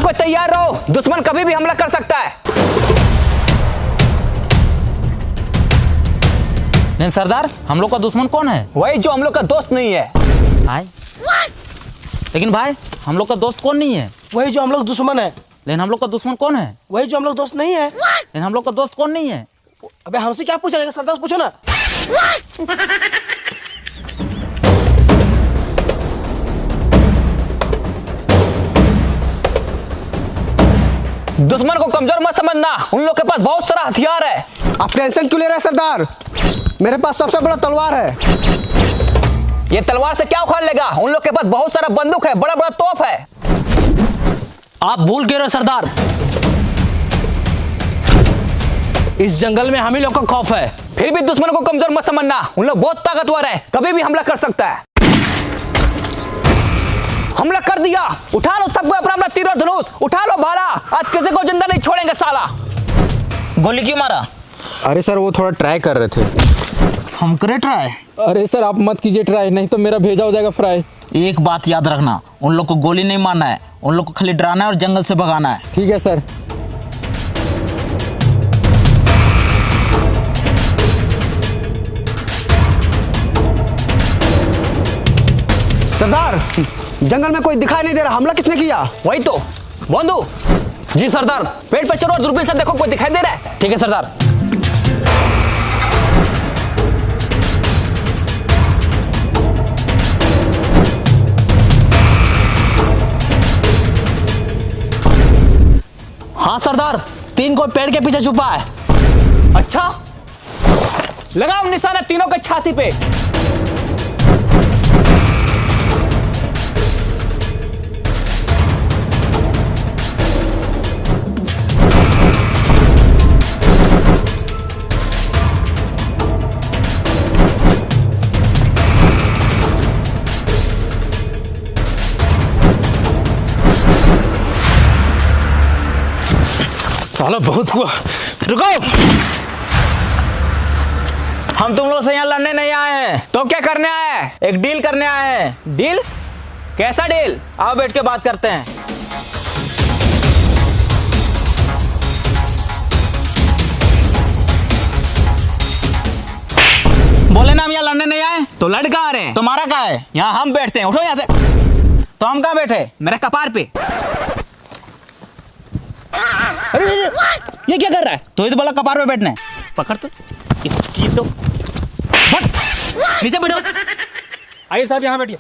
कोई तैयार रहो, दुश्मन कभी भी हमला कर सकता है। नहीं सरदार, हम लोग का दुश्मन कौन है? वही जो हम लोग का दोस्त नहीं है। भाई लेकिन भाई हम लोग का दोस्त कौन नहीं है? वही जो हम लोग दुश्मन है। लेकिन हम लोग का दुश्मन कौन है? वही जो हम लोग दोस्त नहीं है। लेकिन हम लोग का दोस्त कौन नहीं है? अबे हमसे क्या पूछा जाएगा, सरदार से पूछो ना। दुश्मन को कमजोर मत समझना, उन लोग के पास बहुत सारा हथियार है। आप टेंशन क्यों ले रहे हैं सरदार? मेरे पास सबसे बड़ा तलवार है। ये तलवार से क्या उखाड़ लेगा? उन लोग के पास बहुत सारा बंदूक है, बड़ा बड़ा तोप है। आप भूल गए रहे सरदार, इस जंगल में हम ही लोग का खौफ है। फिर भी दुश्मन को कमजोर मत समझना, उन लोग बहुत ताकतवर है, कभी भी हमला कर सकता है। हमला कर दिया, उठा लो सबको अपना अपना तीर और धनुष, उठा लो भाला, आज किसी को जिंदा नहीं छोड़ेंगे साला। गोली क्यों मारा? अरे सर वो थोड़ा ट्राई कर रहे थे। हम करे ट्राई? अरे सर आप मत कीजिए ट्राई, नहीं तो मेरा भेजा हो जाएगा फ्राई। एक बात याद रखना, उन लोग को गोली नहीं मारना है, उन लोग को खाली डराना है और जंगल से भगाना है। ठीक है सर। सरदार जंगल में कोई दिखाई नहीं दे रहा, हमला किसने किया? वही तो बंधु जी। सरदार पेड़ पे चढ़ो और दूरबीन से देखो, कोई दिखाई दे रहा है? ठीक है सरदार। हाँ सरदार, 3 को पेड़ के पीछे छुपा है। अच्छा, लगाओ निशाना तीनों के छाती पे। साला बहुत हुआ। रुको, हम तुम लोग से यहाँ लड़ने नहीं आए हैं, तो क्या करने आया है? एक डील करने आए हैं। डील? कैसा डील? आओ बैठ के बात करते हैं। बोले ना हम यहाँ लड़ने नहीं आए। तो लड़ कहाँ रहे हैं? तुम्हारा क्या है? यहाँ हम बैठते हैं, उठो यहाँ से। तो हम कहाँ बैठे? मेरे कपार पे। अरे ये क्या कर रहा है? तो ही तो बोला कपार पे बैठना है। पकड़ तो इसकी तो बस नीचे बैठो। आइए साहब यहाँ बैठिए।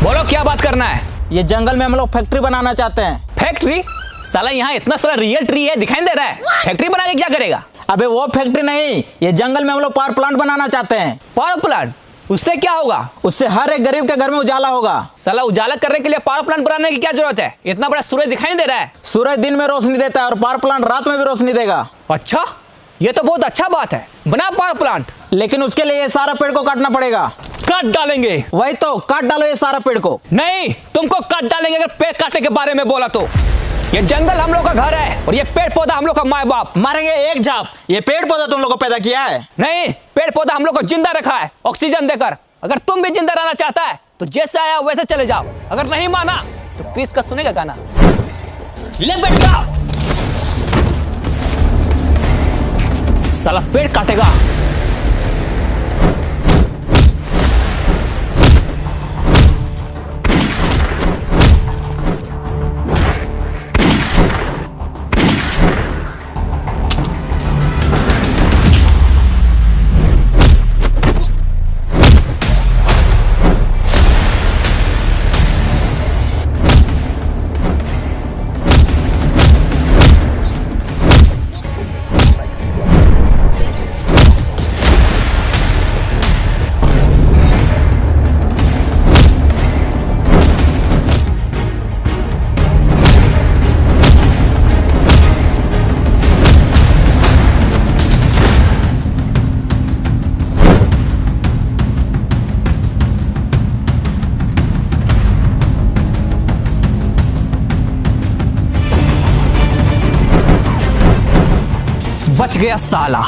बोलो क्या बात करना है? ये जंगल में हम लोग फैक्ट्री बनाना चाहते हैं। फैक्ट्री? साला यहाँ इतना सारा रियल ट्री है, दिखाई दे रहा है। फैक्ट्री बना के क्या करेगा? अबे वो फैक्ट्री नहीं, ये जंगल में हम लोग पावर प्लांट बनाना चाहते हैं। Power plant? उससे क्या होगा? उससे हर एक गरीब के घर में उजाला होगा। साला उजाला करने के लिए पावर प्लांट बनाने की क्या जरूरत है? इतना बड़ा सूरज दिखाई दे रहा है। सूरज दिन में रोशनी देता है और पावर प्लांट रात में भी रोशनी देगा। अच्छा, ये तो बहुत अच्छा बात है, बना पावर प्लांट। लेकिन उसके लिए ये सारा पेड़ को काटना पड़ेगा। काट डालेंगे? वही तो, काट डालो ये सारा पेड़ को। नहीं, तुमको काट डालेंगे अगर पेड़ काटने के बारे में बोला तो। ये जंगल हम लोग का घर है और ये पेड़ पौधा हम लोग का माँ बाप। मारेंगे एक झाप। ये पेड़ पौधा तुम लोग को पैदा किया है? नहीं, पेड़ पौधा हम लोग को जिंदा रखा है ऑक्सीजन देकर। अगर तुम भी जिंदा रहना चाहता है तो जैसे आया वैसे चले जाओ, अगर नहीं माना तो प्लीज का सुनेगा गाना। ले बैठ जाओ। साला पेड़ काटेगा। बच गया साला।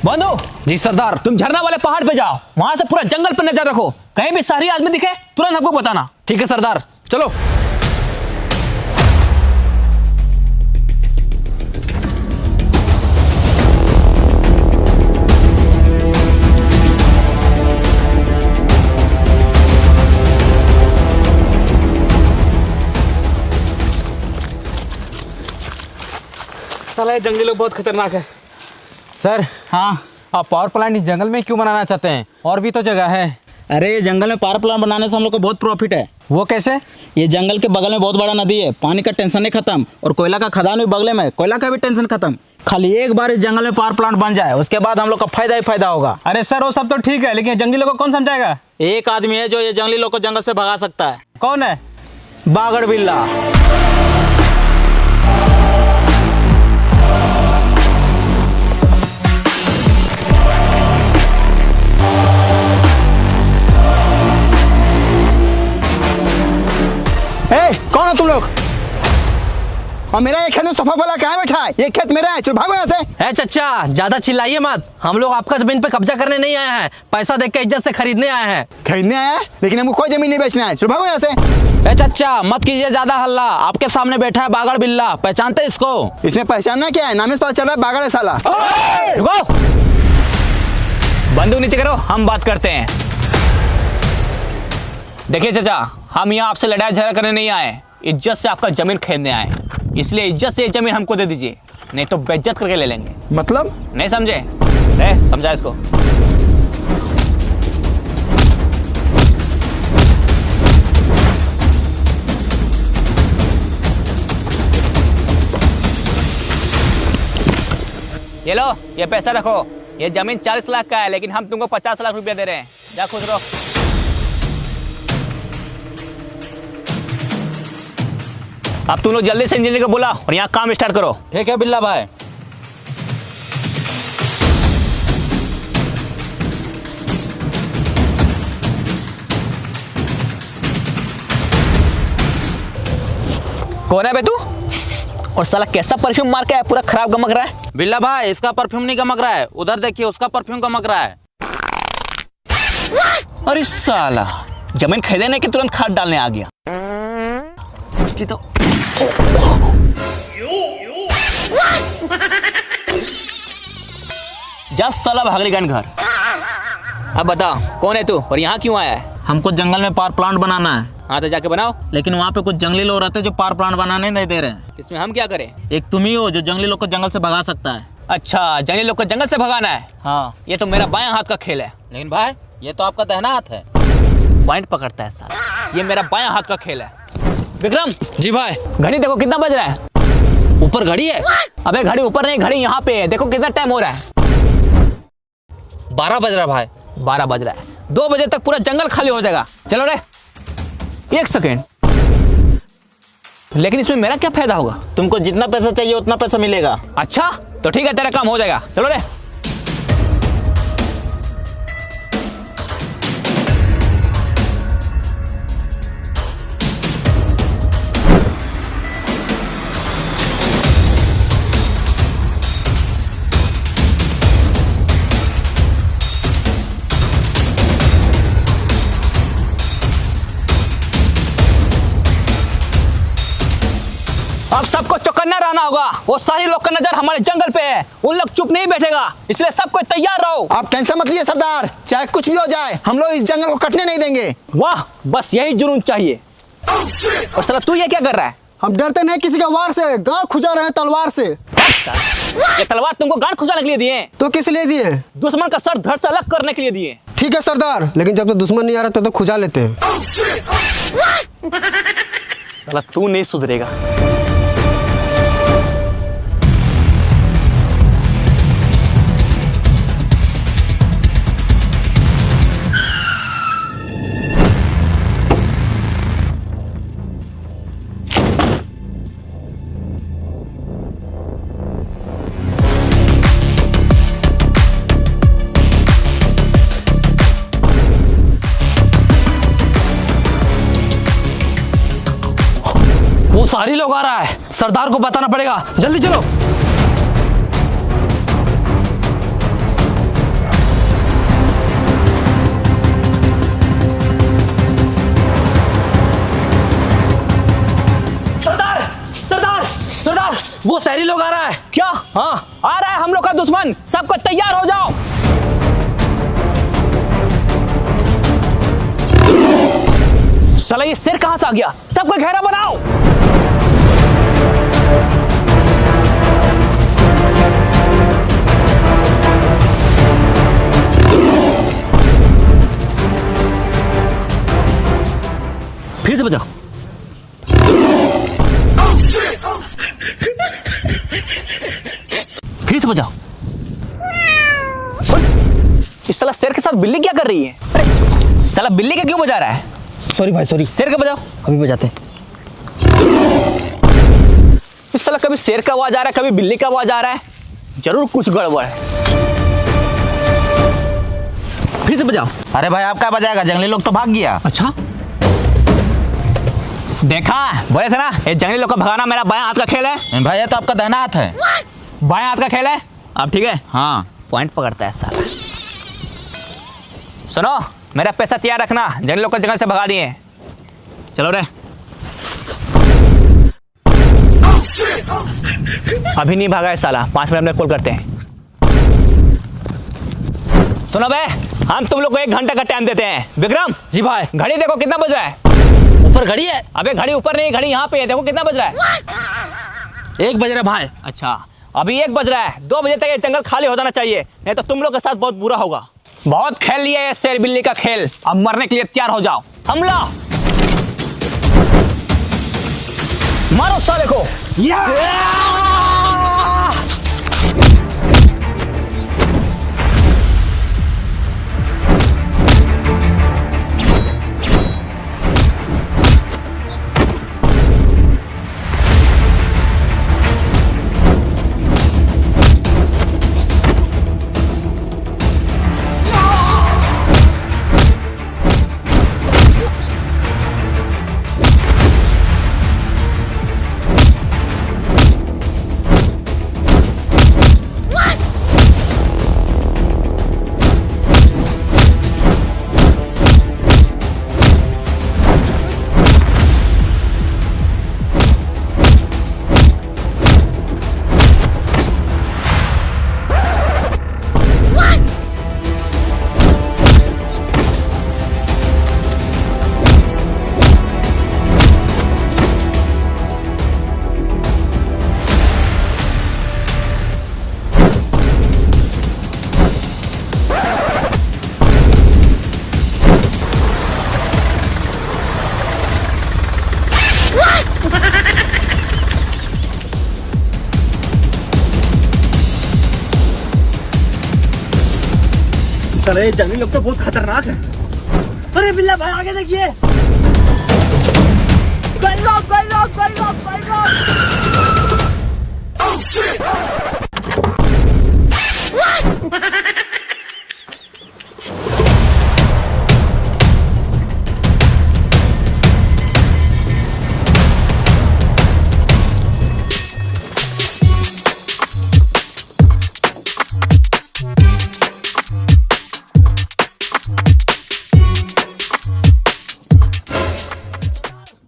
बंधु जी सरदार। तुम झरना वाले पहाड़ पे जाओ, वहां से पूरा जंगल पर नजर रखो। कहीं भी शहरी आदमी दिखे तुरंत हमको बताना। ठीक है सरदार, चलो। साला ये जंगली लोग बहुत खतरनाक है। सर, हाँ, आप पावर प्लांट इस जंगल में क्यों बनाना चाहते हैं? और भी तो जगह है। अरे ये जंगल में पावर प्लांट बनाने से हम लोग को बहुत प्रॉफिट है। वो कैसे? ये जंगल के बगल में बहुत बड़ा नदी है, पानी का टेंशन नहीं खत्म, और कोयला का खदान भी बगल में, कोयला का भी टेंशन खत्म। खाली एक बार इस जंगल में पावर प्लांट बन जाए, उसके बाद हम लोग का फायदा ही फायदा होगा। अरे सर, वो सब तो ठीक है, लेकिन जंगली लोग को कौन समझाएगा? एक आदमी है जो ये जंगली लोग को जंगल से भगा सकता है। कौन है? बागड़ बिल्ला। कौन हो तुम लोग? और मेरा ये खेत में सफा वाला कहाँ बैठा है? ये खेत मेरा है, चल भागो यहाँ से। चाचा ज्यादा चिल्लाइए मत, हम लोग आपका जमीन पे कब्जा करने नहीं आए हैं, पैसा देख के इज्जत से खरीदने आए हैं। खरीदने आया है, लेकिन हमको कोई जमीन नहीं बेचना है, चल भागो यहाँ से। चाचा मत कीजिए ज्यादा हल्ला, आपके सामने बैठा है बागड़ बिल्ला, पहचानते हैं इसको? इसमें पहचानना क्या है? नाम से पता चल रहा है बागड़ है साला। रुको, बंदूक नीचे करो, हम बात करते हैं। देखिए चाचा, हम यहाँ आपसे लड़ाई झगड़ा करने नहीं आए, इज्जत से आपका जमीन खरीदने आए, इसलिए इज्जत से ये जमीन हमको दे दीजिए, नहीं तो बेइज्जत करके ले लेंगे। मतलब? नहीं समझे? समझा इसको। ये लो, ये पैसा रखो, ये जमीन 40 लाख का है, लेकिन हम तुमको 50 लाख रुपया दे रहे हैं, जा खुश रहो। अब तुम लोग जल्दी से इंजीनियर को बुला और यहाँ काम स्टार्ट करो। ठीक है बिल्ला भाई। कौन है बे तू? और साला कैसा परफ्यूम मार के है, पूरा खराब गमक रहा है। बिल्ला भाई, इसका परफ्यूम नहीं गमक रहा है, उधर देखिए उसका परफ्यूम गमक रहा है। अरे साला जमीन खरीदने के तुरंत खाद डालने आ गया। इसकी तो जा साला भाग गन घर। अब बता कौन है तू और यहाँ क्यों आया है? हमको जंगल में पावर प्लांट बनाना है। हाँ तो जाके बनाओ। लेकिन वहाँ पे कुछ जंगली लोग रहते हैं जो पावर प्लांट बनाने नहीं दे रहे हैं। इसमें हम क्या करें? एक तुम ही हो जो जंगली लोग को जंगल से भगा सकता है। अच्छा, जंगली लोग को जंगल से भगाना है? हाँ। ये तो मेरा बायां हाथ का खेल है। लेकिन भाई, ये तो आपका दाहिना हाथ है। पॉइंट पकड़ता है साला, ये मेरा बायां हाथ का खेल है। विक्रम जी भाई। घड़ी देखो कितना बज रहा है। ऊपर घड़ी है? अबे घड़ी ऊपर नहीं, घड़ी यहाँ पे है, देखो कितना टाइम हो रहा है। 12 बज रहा भाई। 12 बज रहा है, 2 बजे तक पूरा जंगल खाली हो जाएगा। चलो रे, 1 सेकेंड। लेकिन इसमें मेरा क्या फायदा होगा? तुमको जितना पैसा चाहिए उतना पैसा मिलेगा। अच्छा तो ठीक है, तेरा काम हो जाएगा। चलो रे। अब सबको चौकन्ना रहना होगा, वो सारे लोग का नजर हमारे जंगल पे है, उन लोग चुप नहीं बैठेगा, इसलिए सबको तैयार रहो। आप टेंशन मत लीजिए सरदार, चाहे कुछ भी हो जाए हम लोग इस जंगल को कटने नहीं देंगे। वाह, बस यही जुनून चाहिए। और साला तू ये क्या कर रहा है? हम डरते नहीं किसी का वार से, गांड खुजा रहे हैं तलवार से। ये तलवार तुमको गांड खुजाने के लिए दिए? तो किस लिए दिए? दुश्मन का सर धड़ से अलग करने के लिए दिए। ठीक है सरदार, लेकिन जब तक दुश्मन नहीं आ रहा तब तो खुजा लेते हैं। साला तू नहीं सुधरेगा। वो सारी लोग आ रहा है, सरदार को बताना पड़ेगा, जल्दी चलो। हाँ, आ रहा है हम लोग का दुश्मन, सबको तैयार हो जाओ। साला ये शेर कहां से आ गया? सबको घेरा बनाओ। फिर से बजाओ। फिर से बजाओ। इस साला शेर के साथ बिल्ली क्या कर रही है? अरे साला बिल्ली का क्यों बजा रहा है? सॉरी भाई सॉरी। शेर का बजाओ। अभी बजाते हैं। इस साला कभी शेर का आवाज आ रहा है, कभी बिल्ली का आवाज आ रहा है। जरूर कुछ गड़बड़ है। फिर से बजाओ। अरे भाई आप क्या बजाएगा, जंगली लोग तो भाग गया। अच्छा, देखा बोले थे ना, ये जंगली लोग को भगाना मेरा बायां हाथ का खेल है। भाई ये तो आपका दाहिना हाथ है। बायां हाथ का खेल है। अब ठीक है, हाँ पॉइंट पकड़ता है साला। सुनो, मेरा पैसा तैयार रखना, जंगली लोग को जंगल से भगा दिए। चलो रे। अभी नहीं भागा है साला, 5 मिनट में कॉल करते हैं। सुनो बे, हम तुम लोग को 1 घंटा का टाइम देते हैं। विक्रम जी भाई। घड़ी देखो कितना बज रहा है। ऊपर घड़ी है। अबे घड़ी ऊपर नहीं, घड़ी यहाँ पे है, देखो कितना बज रहा है। 1 बज रहा भाई। अच्छा, अभी 1 बज रहा है। 2 बजे तक ये जंगल खाली हो जाना चाहिए, नहीं तो तुम लोग के साथ बहुत बुरा होगा। बहुत खेल लिया ये शेर बिल्ली का खेल, अब मरने के लिए तैयार हो जाओ। हमला मारो साले को। साले जंगली लोग तो बहुत खतरनाक है। अरे बिल्ला भाई आगे देखिए।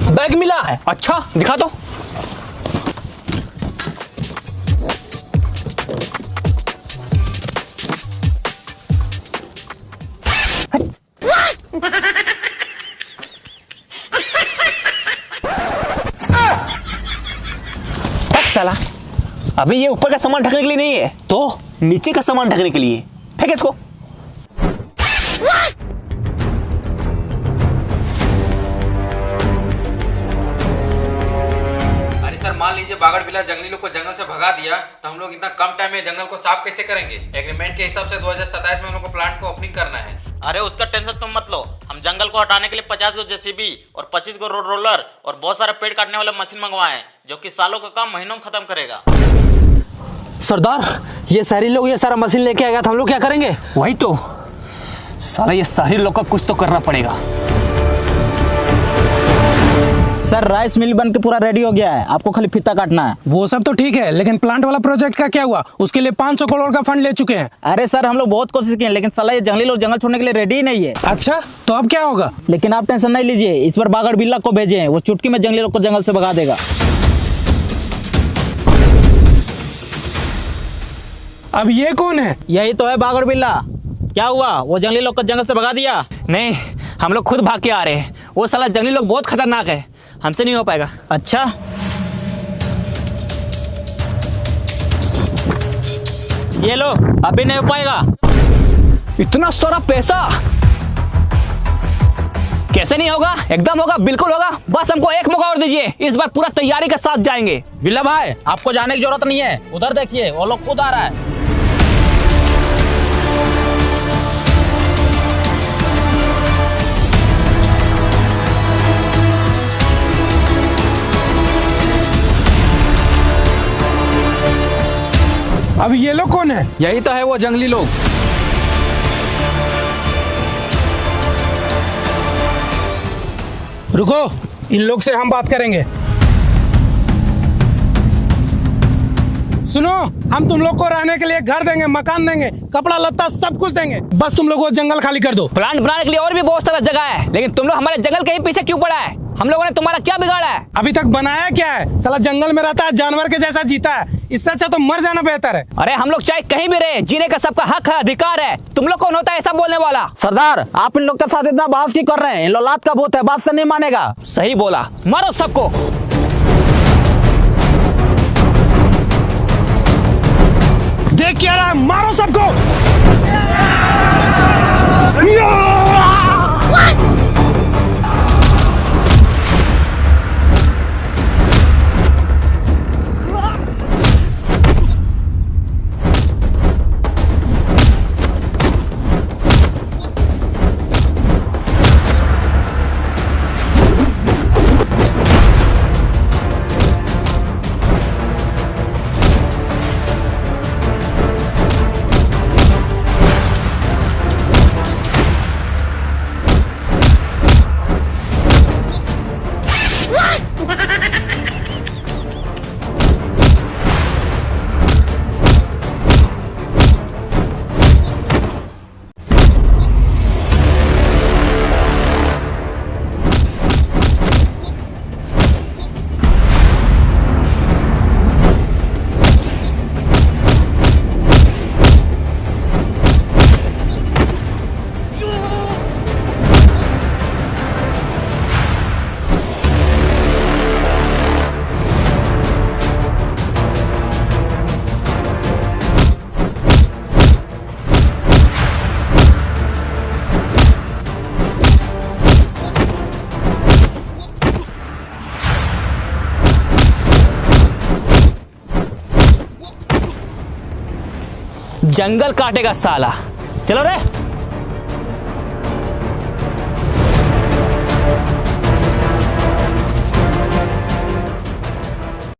बैग मिला है। अच्छा दिखा दो। साला अभी ये ऊपर का सामान ढकने के लिए नहीं है, तो नीचे का सामान ढकने के लिए। फेंक इसको। अरे सर, मान लीजिए बागड़ बिल्ला जंगली लोग को जंगल से भगा दिया, तो हम लोग इतना कम टाइम में जंगल को साफ कैसे करेंगे? एग्रीमेंट के हिसाब से 2027 में हम लोग को प्लांट को ओपनिंग करना है। अरे उसका टेंशन तुम मत लो, हम जंगल को हटाने के लिए 50 गो जेसीबी और 25 गो रोड रोलर और बहुत सारे पेड़ काटने वाले मशीन मंगवाए हैं, जो कि सालों का काम महीनों में खत्म करेगा। सरदार, ये शहरी लोग ये सारा मशीन लेके आएगा तो हम लोग क्या करेंगे? वही तो साला, ये शहरी लोग का कुछ तो करना पड़ेगा। सर राइस मिल बन के पूरा रेडी हो गया है, आपको खाली फीता काटना है। वो सब तो ठीक है, लेकिन प्लांट वाला प्रोजेक्ट का क्या हुआ? उसके लिए 500 करोड़ का फंड ले चुके हैं। अरे सर हम लोग बहुत कोशिश किए, लेकिन साला ये जंगली लोग जंगल छोड़ने के लिए रेडी ही नहीं है। अच्छा, तो अब क्या होगा? लेकिन आप टेंशन नहीं लीजिए, इस बार बागड़ बिल्ला को भेजे हैं, वो चुटकी में जंगली लोग को जंगल से भगा देगा। अब ये कौन है? यही तो है बागड़ बिल्ला। क्या हुआ, वो जंगली लोग को जंगल से भगा दिया? नहीं, हम लोग खुद भाग के आ रहे हैं। वो साला जंगली लोग बहुत खतरनाक है, हमसे नहीं हो पाएगा। अच्छा, ये लो, अभी नहीं हो पाएगा। इतना सारा पैसा कैसे नहीं होगा? एकदम होगा, बिल्कुल होगा। बस हमको एक मौका और दीजिए, इस बार पूरा तैयारी के साथ जाएंगे। बिल्ला भाई, आपको जाने की जरूरत नहीं है। उधर देखिए, वो लोग खुद आ रहा है। अब ये लोग कौन है? यही तो है वो जंगली लोग। रुको, इन लोग से हम बात करेंगे। सुनो, हम तुम लोग को रहने के लिए घर देंगे, मकान देंगे, कपड़ा लत्ता सब कुछ देंगे। बस तुम लोग वो जंगल खाली कर दो। प्लांट बनाने के लिए और भी बहुत सारा जगह है, लेकिन तुम लोग हमारे जंगल के ही पीछे क्यों पड़ा है? हम लोगों ने तुम्हारा क्या बिगाड़ा है? अभी तक बनाया क्या है? साला जंगल में रहता है, जानवर के जैसा जीता है। इससे अच्छा तो मर जाना बेहतर है। अरे हम लोग चाहे कहीं भी रहे, जीने का सबका हक है, अधिकार है। तुम लोग कौन होता है ऐसा बोलने वाला? सरदार, आप इन लोग के साथ इतना बहस क्यों कर रहे हैं? इन लोग लात का भूत है, बात से नहीं मानेगा। सही बोला, मारो सबको। देख क्या रहा है, मारो सबको। जंगल काटेगा साला। चलो रे।